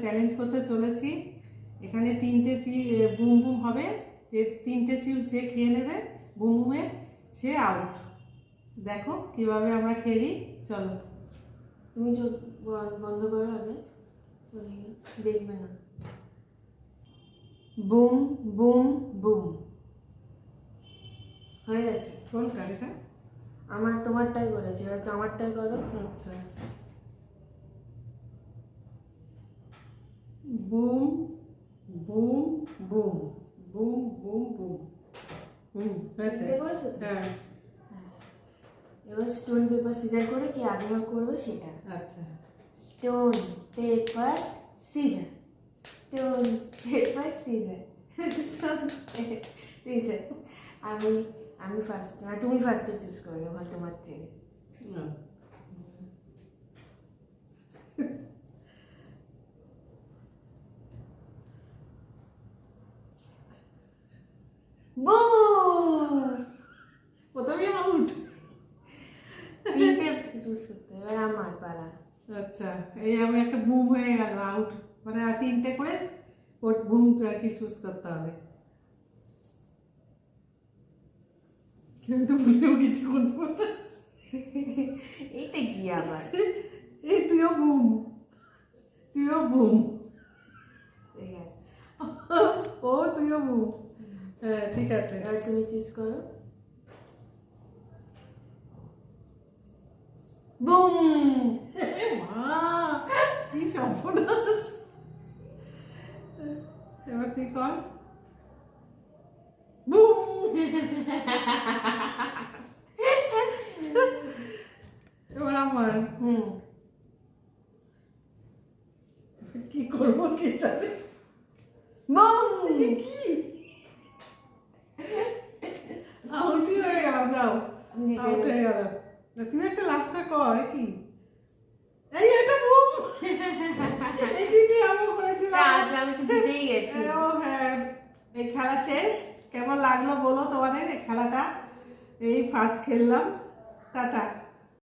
Challenge করতে চলেছি। এখানে 3টে বুম বুম হবে, যে 3টে চিপস যে খেয়ে নেবে বুম বুমের সে আউট। দেখো কিভাবে আমরা খেলি, চলো। তুমি বন্ধ করো আগে, দেখবে না। বুম বুম বুম হয়ে গেছে। কোনটা এটা? আমার তোমারটাই করেছি, এবার তো আমারটাই করো। আচ্ছা, boom boom boom boom boom boom. হয়েছে। করেছো তো? হ্যাঁ। এবার স্টোন পেপার সিজার করে কি আগে করবে সেটা। আচ্ছা, stone paper scissor, stone paper scissor, stone scissor. আমি ফার্স্ট, না তুমি ফার্স্টে চুজ করবে হয় তোমার থেকে। বুম, প্রথমে আউট। 3টে চুজ করতে হবে, এবার আমার পালা। আচ্ছা, এই আমি একটা বুম হয়ে গেল আউট, মানে আর 3টে করে ওর বুম আর কি চুজ করতে হবে। আমি তো ভুলেও গেছি কোনটা। এইটা কি আবার? এই তুইও বুম, তুইও বুম, ঠিক আছে, ও তুইও বুম। হ্যাঁ ঠিক আছে। এবার তুমি চুজ করো। বুম, মা কি সর্বনাশ। এবার তুই কর বুম। এবার আমার কি করবো কি জানি। বুম, কি আউটই হয়ে গেল, যাও আউট হয়ে গেল। তুই একটা লাস্টটা কর, কি এই একটা বুম। এই দিকে আমি করেছিলাম। আমি তো জিতেই গেছি। ও হ্যাঁ, এই খেলা শেষ। কেমন লাগলো বলো তোমাদের এই খেলাটা? এই ফার্স্ট খেললাম। টাটা।